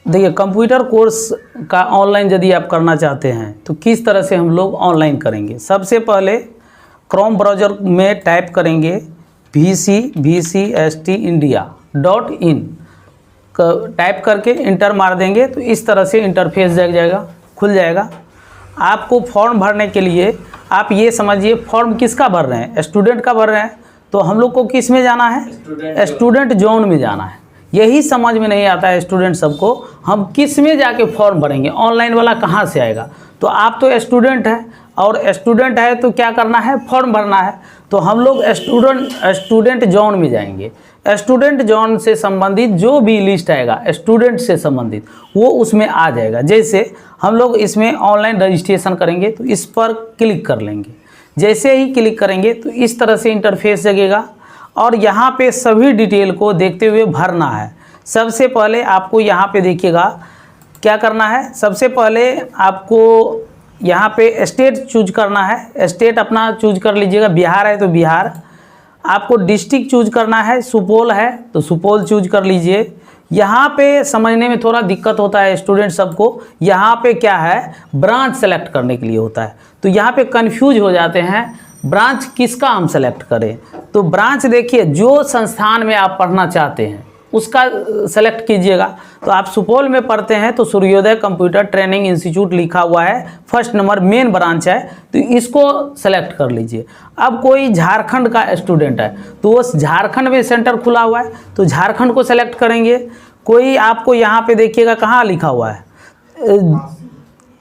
देखिए, computer course का online यदि आप करना चाहते हैं तो किस तरह से हम लोग ऑनलाइन करेंगे। सबसे पहले क्रोम ब्राउज़र में टाइप करेंगे vcvcst.india.in टाइप करके इंटर मार देंगे तो इस तरह से इंटरफेस जग जाएगा, खुल जाएगा। आपको फॉर्म भरने के लिए आप ये समझिए फॉर्म किसका भर रहे हैं, स्टूडेंट का भर रहे हैं। तो हम लोग को किस में जाना है, स्टूडेंट जोन में जाना है। यही समझ में नहीं आता है स्टूडेंट सबको, हम किस में जाके फॉर्म भरेंगे, ऑनलाइन वाला कहाँ से आएगा। तो आप तो स्टूडेंट हैं और स्टूडेंट है तो क्या करना है, फॉर्म भरना है। तो हम लोग स्टूडेंट जोन में जाएंगे। स्टूडेंट जोन से संबंधित जो भी लिस्ट आएगा स्टूडेंट से संबंधित वो उसमें आ जाएगा। जैसे हम लोग इसमें ऑनलाइन रजिस्ट्रेशन करेंगे तो इस पर क्लिक कर लेंगे। जैसे ही क्लिक करेंगे तो इस तरह से इंटरफेस जगेगा और यहाँ पे सभी डिटेल को देखते हुए भरना है। सबसे पहले आपको यहाँ पे देखिएगा क्या करना है। सबसे पहले आपको यहाँ पे स्टेट चूज करना है। स्टेट अपना चूज कर लीजिएगा, बिहार है तो बिहार। आपको डिस्ट्रिक्ट चूज करना है, सुपौल है तो सुपौल चूज कर लीजिए। यहाँ पे समझने में थोड़ा दिक्कत होता है स्टूडेंट सबको, यहाँ पे क्या है ब्रांच सेलेक्ट करने के लिए होता है तो यहाँ पे कंफ्यूज हो जाते हैं ब्रांच किसका हम सेलेक्ट करें। तो ब्रांच देखिए जो संस्थान में आप पढ़ना चाहते हैं उसका सेलेक्ट कीजिएगा। तो आप सुपौल में पढ़ते हैं तो सूर्योदय कंप्यूटर ट्रेनिंग इंस्टीट्यूट लिखा हुआ है, फर्स्ट नंबर मेन ब्रांच है तो इसको सेलेक्ट कर लीजिए। अब कोई झारखंड का स्टूडेंट है तो वो झारखंड में सेंटर खुला हुआ है तो झारखंड को सेलेक्ट करेंगे। कोई आपको यहाँ पे देखिएगा कहाँ लिखा हुआ है,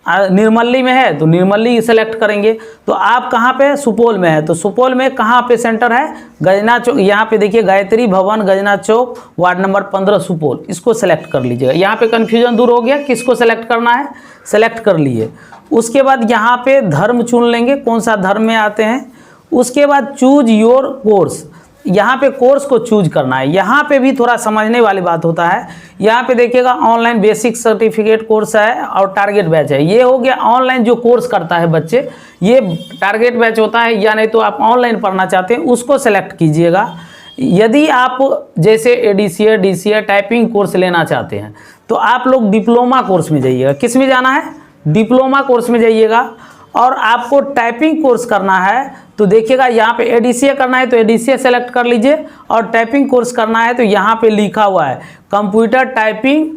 निर्मली में है तो निर्मली सेलेक्ट करेंगे। तो आप कहाँ पे, सुपौल में है तो सुपौल में कहाँ पे सेंटर है, गजना चौक। यहाँ पे देखिए गायत्री भवन गजना चौक वार्ड नंबर 15 सुपौल, इसको सेलेक्ट कर लीजिएगा। यहाँ पे कन्फ्यूजन दूर हो गया, किसको सेलेक्ट करना है, सेलेक्ट कर लिए। उसके बाद यहाँ पे धर्म चुन लेंगे, कौन सा धर्म में आते हैं। उसके बाद चूज योर कोर्स, यहाँ पे कोर्स को चूज करना है। यहाँ पे भी थोड़ा समझने वाली बात होता है। यहाँ पे देखिएगा ऑनलाइन बेसिक सर्टिफिकेट कोर्स है और टारगेट बैच है। ये हो गया ऑनलाइन जो कोर्स करता है बच्चे, ये टारगेट बैच होता है। या नहीं तो आप ऑनलाइन पढ़ना चाहते हैं उसको सेलेक्ट कीजिएगा। यदि आप जैसे ADCA DCA टाइपिंग कोर्स लेना चाहते हैं तो आप लोग डिप्लोमा कोर्स में जाइएगा। किस में जाना है, डिप्लोमा कोर्स में जाइएगा। और आपको टाइपिंग कोर्स करना है तो देखिएगा यहाँ पे ADCA करना है तो ADCA सेलेक्ट कर लीजिए और टाइपिंग कोर्स करना है तो यहाँ पे लिखा हुआ है computer typing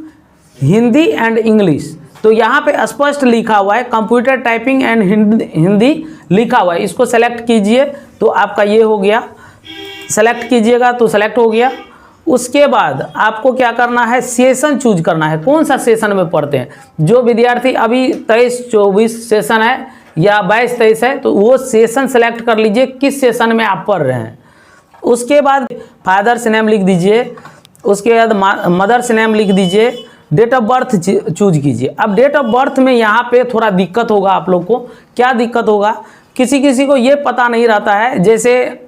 Hindi and English. तो यहाँ पे स्पष्ट लिखा हुआ है कंप्यूटर टाइपिंग एंड हिंदी लिखा हुआ है, इसको सेलेक्ट कीजिए तो आपका ये हो गया। सेलेक्ट कीजिएगा तो सेलेक्ट हो गया। उसके बाद आपको क्या करना है, सेशन चूज करना है, कौन सा सेशन में पढ़ते हैं। जो विद्यार्थी अभी 23-24 सेशन है या 22-23 है तो वो सेशन सेलेक्ट कर लीजिए किस सेशन में आप पढ़ रहे हैं। उसके बाद फादर्स नेम लिख दीजिए, उसके बाद मदर्स नेम लिख दीजिए, डेट ऑफ बर्थ चूज कीजिए। अब डेट ऑफ बर्थ में यहाँ पे थोड़ा दिक्कत होगा आप लोग को। क्या दिक्कत होगा, किसी किसी को ये पता नहीं रहता है, जैसे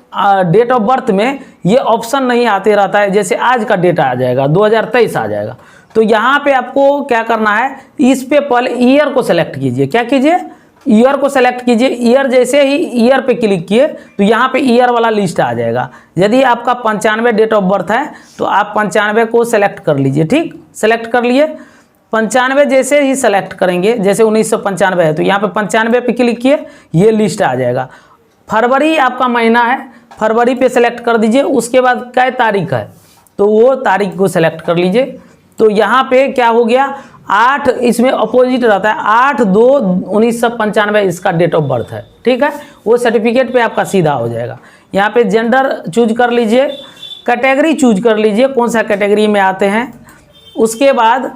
डेट ऑफ बर्थ में ये ऑप्शन नहीं आते रहता है। जैसे आज का डेटा आ जाएगा 2023 आ जाएगा तो यहाँ पे आपको क्या करना है, इस पे पहले ईयर को सेलेक्ट कीजिए। क्या कीजिए, ईयर को सेलेक्ट कीजिए। ईयर जैसे ही ईयर पे क्लिक किए तो यहाँ पे ईयर वाला लिस्ट आ जाएगा। यदि आपका 95 डेट ऑफ बर्थ है तो आप 95 को सेलेक्ट कर लीजिए। ठीक, सेलेक्ट कर लिए। 95 जैसे ही सेलेक्ट करेंगे, जैसे 1995 है तो यहाँ पे 95 पे क्लिक किए, ये लिस्ट आ जाएगा। फरवरी आपका महीना है, फरवरी पे सेलेक्ट कर दीजिए। उसके बाद क्या तारीख है तो वो तारीख को सेलेक्ट कर लीजिए। तो यहाँ पे क्या हो गया, 8, इसमें अपोजिट रहता है 8/2/1995 इसका डेट ऑफ बर्थ है। ठीक है, वो सर्टिफिकेट पे आपका सीधा हो जाएगा। यहाँ पे जेंडर चूज कर लीजिए, कैटेगरी चूज कर लीजिए कौन सा कैटेगरी में आते हैं। उसके बाद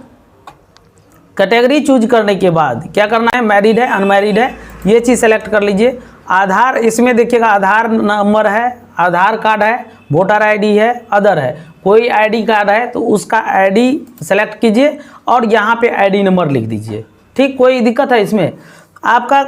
कैटेगरी चूज करने के बाद क्या करना है, मैरिड है अनमैरिड है ये चीज़ सेलेक्ट कर लीजिए। आधार, इसमें देखिएगा आधार नंबर है, आधार कार्ड है, वोटर ID है, अदर है, कोई ID कार्ड है तो उसका ID सेलेक्ट कीजिए और यहाँ पे ID नंबर लिख दीजिए। ठीक, कोई दिक्कत है इसमें। आपका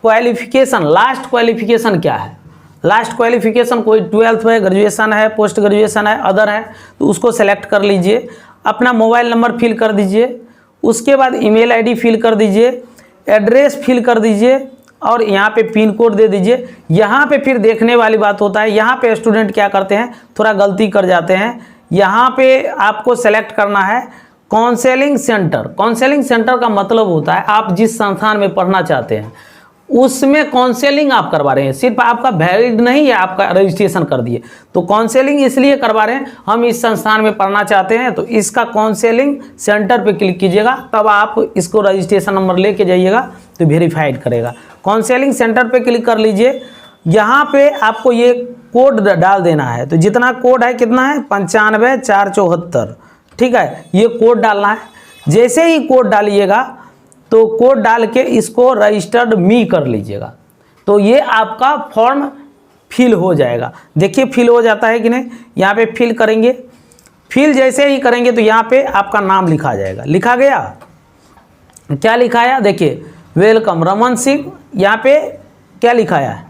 क्वालिफिकेशन, लास्ट क्वालिफिकेशन क्या है, लास्ट क्वालिफिकेशन कोई 12th है, ग्रेजुएशन है, पोस्ट ग्रेजुएशन है, अदर है तो उसको सेलेक्ट कर लीजिए। अपना मोबाइल नंबर फिल कर दीजिए। उसके बाद ईमेल ID फिल कर दीजिए, एड्रेस फिल कर दीजिए और यहाँ पे पिन कोड दे दीजिए। यहाँ पे फिर देखने वाली बात होता है, यहाँ पे स्टूडेंट क्या करते हैं, थोड़ा गलती कर जाते हैं। यहाँ पे आपको सेलेक्ट करना है काउंसलिंग सेंटर, काउंसलिंग सेंटर का मतलब होता है आप जिस संस्थान में पढ़ना चाहते हैं उसमें काउंसलिंग आप करवा रहे हैं, सिर्फ आपका वैलिड नहीं है आपका रजिस्ट्रेशन कर दिए। तो काउंसलिंग इसलिए करवा रहे हैं, हम इस संस्थान में पढ़ना चाहते हैं तो इसका काउंसलिंग सेंटर पे क्लिक कीजिएगा, तब आप इसको रजिस्ट्रेशन नंबर लेके जाइएगा तो वेरीफाइड करेगा। काउंसलिंग सेंटर पे क्लिक कर लीजिए, यहाँ पे आपको ये कोड डाल देना है। तो जितना कोड है कितना है 95474, ठीक है, ये कोड डालना है। जैसे ही कोड डालिएगा तो कोड डाल के इसको रजिस्टर्ड मी कर लीजिएगा, तो ये आपका फॉर्म फिल हो जाएगा। देखिए फिल हो जाता है कि नहीं, यहाँ पे फिल करेंगे, फिल जैसे ही करेंगे तो यहाँ पे आपका नाम लिखा जाएगा। लिखा गया, क्या लिखाया देखिए, वेलकम रमन सिंह, यहाँ पे क्या लिखाया है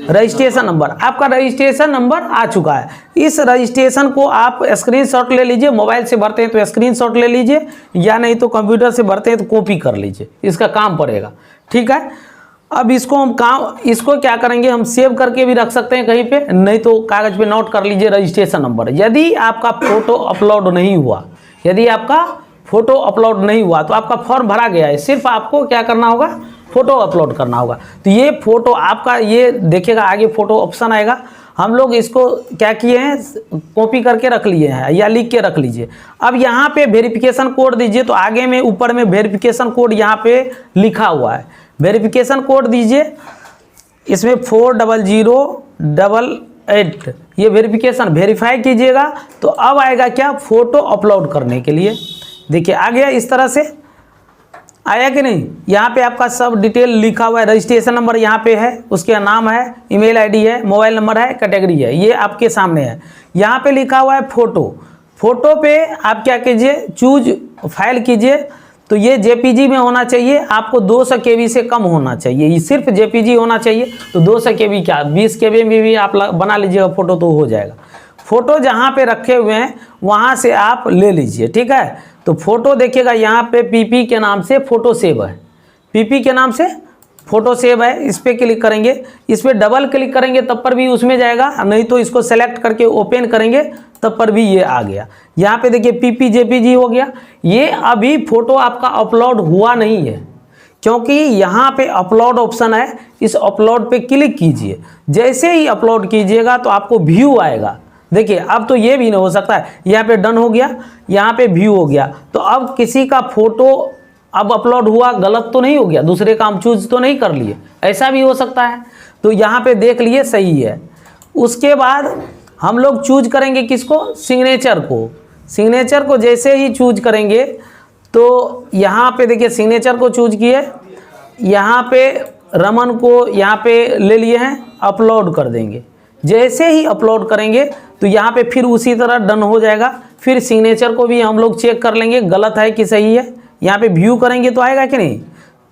रजिस्ट्रेशन नंबर, आपका रजिस्ट्रेशन नंबर आ चुका है। इस रजिस्ट्रेशन को आप स्क्रीनशॉट ले लीजिए, मोबाइल से भरते हैं तो स्क्रीनशॉट ले लीजिए, या नहीं तो कंप्यूटर से भरते हैं तो कॉपी कर लीजिए, इसका काम पड़ेगा, ठीक है। अब इसको क्या करेंगे, हम सेव करके भी रख सकते हैं कहीं पे, नहीं तो कागज पे नोट कर लीजिए रजिस्ट्रेशन नंबर। यदि आपका फोटो अपलोड नहीं हुआ, यदि आपका फोटो अपलोड नहीं हुआ तो आपका फॉर्म भरा गया है, सिर्फ आपको क्या करना होगा, फोटो अपलोड करना होगा। तो ये फोटो आपका, ये देखिएगा आगे फोटो ऑप्शन आएगा, हम लोग इसको क्या किए हैं, कॉपी करके रख लिए हैं या लिख के रख लीजिए। अब यहाँ पे वेरिफिकेशन कोड दीजिए, तो आगे में ऊपर में वेरिफिकेशन कोड यहाँ पे लिखा हुआ है, वेरिफिकेशन कोड दीजिए, इसमें 40088, ये वेरिफिकेशन वेरीफाई कीजिएगा। तो अब आएगा क्या, फोटो अपलोड करने के लिए। देखिए आ गया, इस तरह से आया कि नहीं। यहाँ पे आपका सब डिटेल लिखा हुआ है, रजिस्ट्रेशन नंबर यहाँ पे है, उसके नाम है, ईमेल आईडी है, मोबाइल नंबर है, कैटेगरी है, ये आपके सामने है। यहाँ पे लिखा हुआ है फोटो, फोटो पे आप क्या कीजिए, चूज फाइल कीजिए। तो ये जेपीजी में होना चाहिए, आपको 200 KB से कम होना चाहिए, ये सिर्फ जेपीजी होना चाहिए। तो 200 KB क्या 20 KB में भी आप बना लीजिएगा फोटो तो हो जाएगा। फोटो जहाँ पे रखे हुए हैं वहाँ से आप ले लीजिए, ठीक है। तो फोटो देखिएगा यहाँ पे पीपी के नाम से फोटो सेव है, पीपी के नाम से फोटो सेव है, इस पर क्लिक करेंगे, इस पर डबल क्लिक करेंगे तब पर भी उसमें जाएगा, नहीं तो इसको सेलेक्ट करके ओपन करेंगे तब पर भी ये आ गया। यहाँ पे देखिए पीपी जेपीजी हो गया। ये अभी फोटो आपका अपलोड हुआ नहीं है, क्योंकि यहाँ पे अपलोड ऑप्शन है, इस अपलोड पे क्लिक कीजिए। जैसे ही अपलोड कीजिएगा तो आपको व्यू आएगा। देखिए अब तो ये भी नहीं हो सकता है, यहाँ पे डन हो गया, यहाँ पे व्यू हो गया। तो अब किसी का फोटो अब अपलोड हुआ, गलत तो नहीं हो गया, दूसरे का हम चूज तो नहीं कर लिए, ऐसा भी हो सकता है। तो यहाँ पे देख लिए सही है। उसके बाद हम लोग चूज करेंगे किसको, सिग्नेचर को। सिग्नेचर को जैसे ही चूज करेंगे तो यहाँ पे देखिए सिग्नेचर को चूज किए, यहाँ पे रमन को यहाँ पे ले लिए हैं, अपलोड कर देंगे। जैसे ही अपलोड करेंगे तो यहाँ पे फिर उसी तरह डन हो जाएगा। फिर सिग्नेचर को भी हम लोग चेक कर लेंगे गलत है कि सही है, यहाँ पे व्यू करेंगे तो आएगा कि नहीं,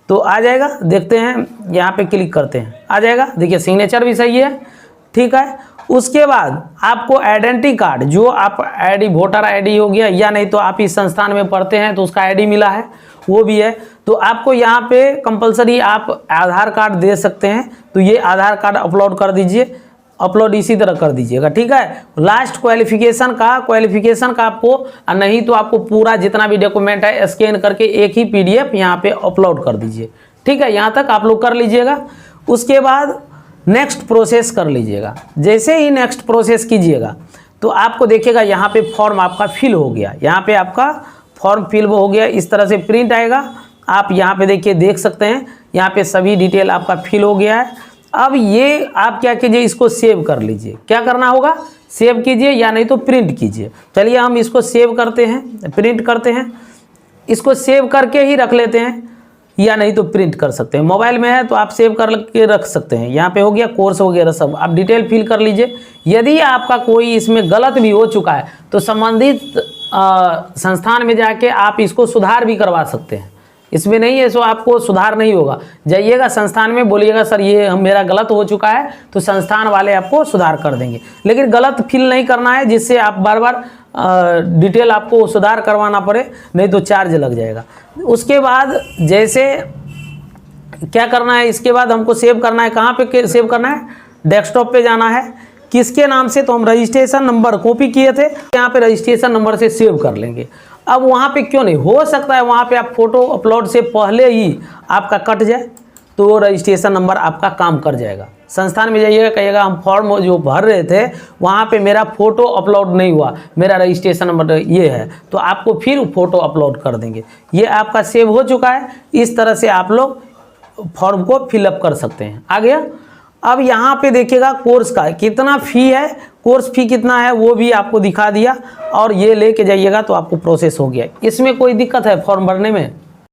तो आ जाएगा। देखते हैं, यहाँ पे क्लिक करते हैं, आ जाएगा। देखिए सिग्नेचर भी सही है, ठीक है। उसके बाद आपको आइडेंटिटी कार्ड, जो आप आईडी वोटर आईडी हो गया, या नहीं तो आप इस संस्थान में पढ़ते हैं तो उसका आईडी मिला है वो भी है, तो आपको यहाँ पे कंपलसरी आप आधार कार्ड दे सकते हैं। तो ये आधार कार्ड अपलोड कर दीजिए, अपलोड इसी तरह कर दीजिएगा, ठीक है। लास्ट क्वालिफिकेशन का आपको, नहीं तो आपको पूरा जितना भी डॉक्यूमेंट है स्कैन करके एक ही PDF यहाँ पे अपलोड कर दीजिए, ठीक है। यहाँ तक आप लोग कर लीजिएगा। उसके बाद नेक्स्ट प्रोसेस कर लीजिएगा। जैसे ही नेक्स्ट प्रोसेस कीजिएगा तो आपको देखिएगा यहाँ पे फॉर्म आपका फिल हो गया, यहाँ पे आपका फॉर्म फिल हो गया, इस तरह से प्रिंट आएगा। आप यहाँ पे देखिए देख सकते हैं, यहाँ पे सभी डिटेल आपका फिल हो गया है। अब ये आप क्या कीजिए, इसको सेव कर लीजिए। क्या करना होगा, सेव कीजिए या नहीं तो प्रिंट कीजिए। चलिए हम इसको सेव करते हैं, प्रिंट करते हैं। इसको सेव करके ही रख लेते हैं, या नहीं तो प्रिंट कर सकते हैं। मोबाइल में है तो आप सेव करके रख सकते हैं। यहाँ पे हो गया कोर्स वगैरह सब, आप डिटेल फिल कर लीजिए। यदि आपका कोई इसमें गलत भी हो चुका है तो संबंधित संस्थान में जाके आप इसको सुधार भी करवा सकते हैं। इसमें नहीं है सो आपको सुधार नहीं होगा, जाइएगा संस्थान में बोलिएगा सर ये मेरा गलत हो चुका है, तो संस्थान वाले आपको सुधार कर देंगे। लेकिन गलत फिल नहीं करना है, जिससे आप बार बार डिटेल आपको सुधार करवाना पड़े, नहीं तो चार्ज लग जाएगा। उसके बाद जैसे क्या करना है, इसके बाद हमको सेव करना है। कहाँ पे सेव करना है, डेस्कटॉप पे जाना है। किसके नाम से, तो हम रजिस्ट्रेशन नंबर कॉपी किए थे, यहाँ पे रजिस्ट्रेशन नंबर से सेव कर लेंगे। अब वहाँ पे क्यों नहीं हो सकता है, वहाँ पे आप फ़ोटो अपलोड से पहले ही आपका कट जाए तो वो रजिस्ट्रेशन नंबर आपका काम कर जाएगा। संस्थान में जाइएगा, कहिएगा हम फॉर्म जो भर रहे थे वहाँ पे मेरा फ़ोटो अपलोड नहीं हुआ, मेरा रजिस्ट्रेशन नंबर ये है, तो आपको फिर फ़ोटो अपलोड कर देंगे। ये आपका सेव हो चुका है। इस तरह से आप लोग फॉर्म को फिलअप कर सकते हैं। आ गया। अब यहाँ पे देखिएगा कोर्स का कितना फ़ी है, कोर्स फ़ी कितना है वो भी आपको दिखा दिया, और ये लेके जाइएगा तो आपको प्रोसेस हो गया। इसमें कोई दिक्कत है फॉर्म भरने में?